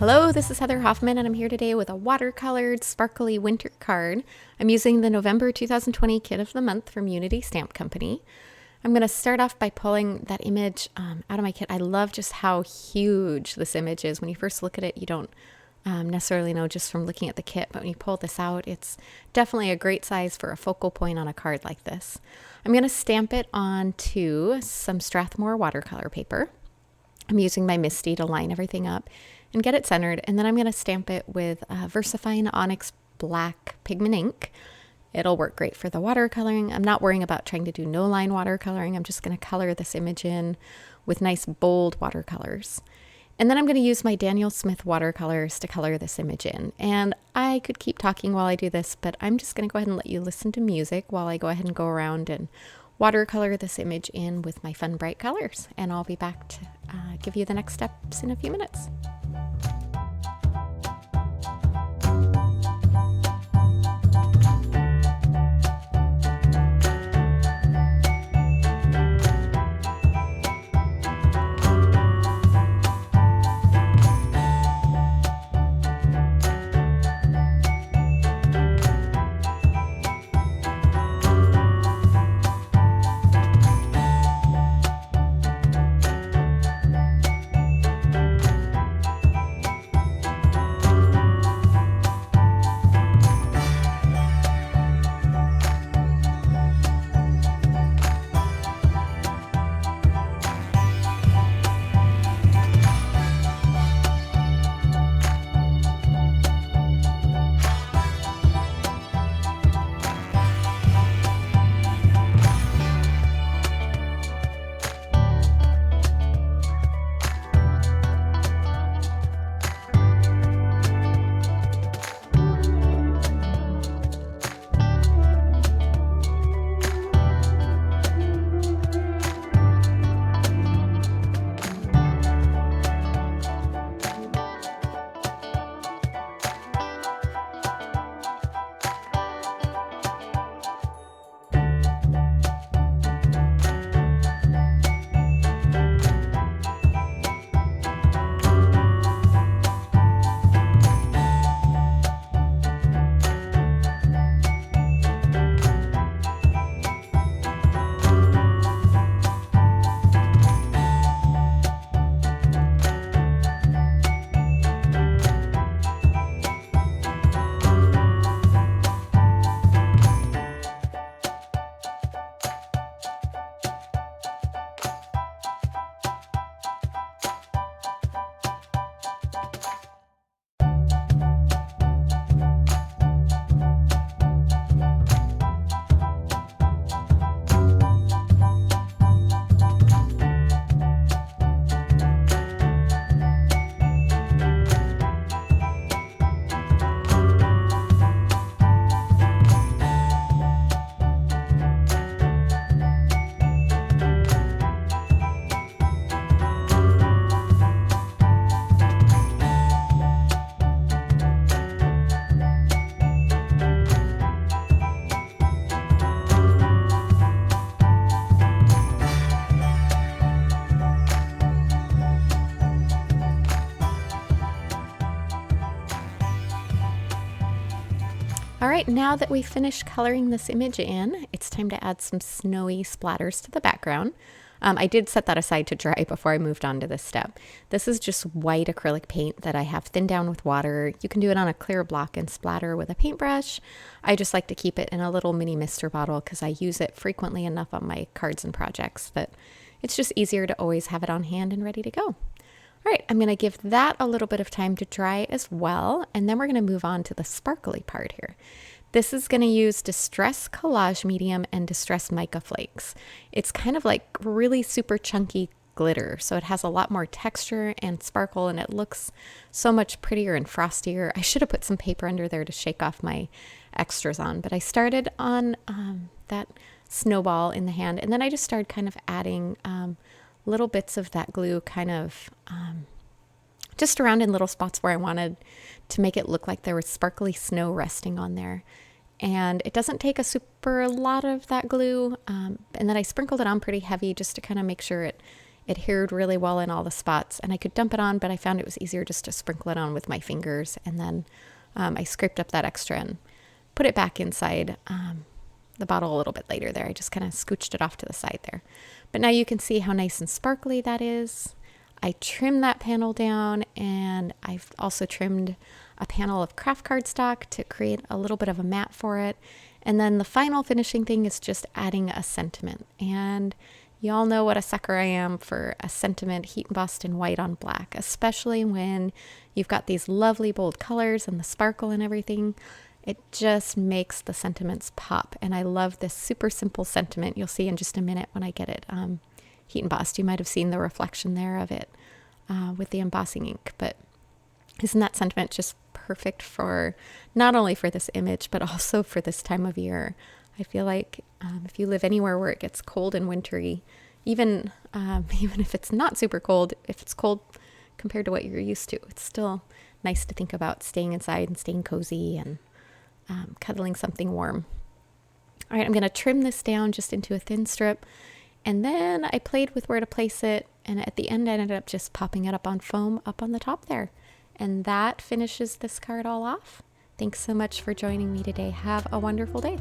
Hello, this is Heather Hoffman, and I'm here today with a watercolored sparkly winter card. I'm using the November 2020 Kit of the Month from Unity Stamp Company. I'm going to start off by pulling that image out of my kit. I love just how huge this image is. When you first look at it, you don't necessarily know just from looking at the kit, but when you pull this out, it's definitely a great size for a focal point on a card like this. I'm going to stamp it onto some Strathmore watercolor paper. I'm using my Misty to line everything up and get it centered, and then I'm going to stamp it with VersaFine Onyx Black Pigment ink. It'll work great for the watercoloring. I'm not worrying about trying to do no line watercoloring. I'm just going to color this image in with nice bold watercolors. And then I'm going to use my Daniel Smith watercolors to color this image in. And I could keep talking while I do this, but I'm just going to go ahead and let you listen to music while I go ahead and go around and watercolor this image in with my fun bright colors. And I'll be back to give you the next steps in a few minutes. All right, now that we've finished coloring this image in, it's time to add some snowy splatters to the background. I did set that aside to dry before I moved on to this step. This is just white acrylic paint that I have thinned down with water. You can do it on a clear block and splatter with a paintbrush. I just like to keep it in a little mini mister bottle because I use it frequently enough on my cards and projects that it's just easier to always have it on hand and ready to go. All right, I'm going to give that a little bit of time to dry as well, and then we're going to move on to the sparkly part here. This is going to use Distress Collage Medium and Distress Mica Flakes. It's kind of like really super chunky glitter, so it has a lot more texture and sparkle, and it looks so much prettier and frostier. I should have put some paper under there to shake off my extras on, but I started on that snowball in the hand, and then I just started kind of adding little bits of that glue kind of just around in little spots where I wanted to make it look like there was sparkly snow resting on there. And it doesn't take a super lot of that glue. And then I sprinkled it on pretty heavy just to kind of make sure it adhered really well in all the spots, and I could dump it on, but I found it was easier just to sprinkle it on with my fingers, and then I scraped up that extra and put it back inside the bottle a little bit later there. I just kind of scooched it off to the side there. But now you can see how nice and sparkly that is. I trimmed that panel down, and I've also trimmed a panel of craft cardstock to create a little bit of a mat for it. And then the final finishing thing is just adding a sentiment. And you all know what a sucker I am for a sentiment heat embossed in white on black, especially when you've got these lovely bold colors and the sparkle and everything. It just makes the sentiments pop. And I love this super simple sentiment. You'll see in just a minute when I get it heat embossed. You might have seen the reflection there of it with the embossing ink. But isn't that sentiment just perfect for not only for this image, but also for this time of year? I feel like if you live anywhere where it gets cold and wintry, even if it's not super cold, if it's cold compared to what you're used to, it's still nice to think about staying inside and staying cozy and cuddling something warm. All right, I'm going to trim this down just into a thin strip, and then I played with where to place it, and at the end I ended up just popping it up on foam up on the top there. And that finishes this card all off. Thanks so much for joining me today. Have a wonderful day.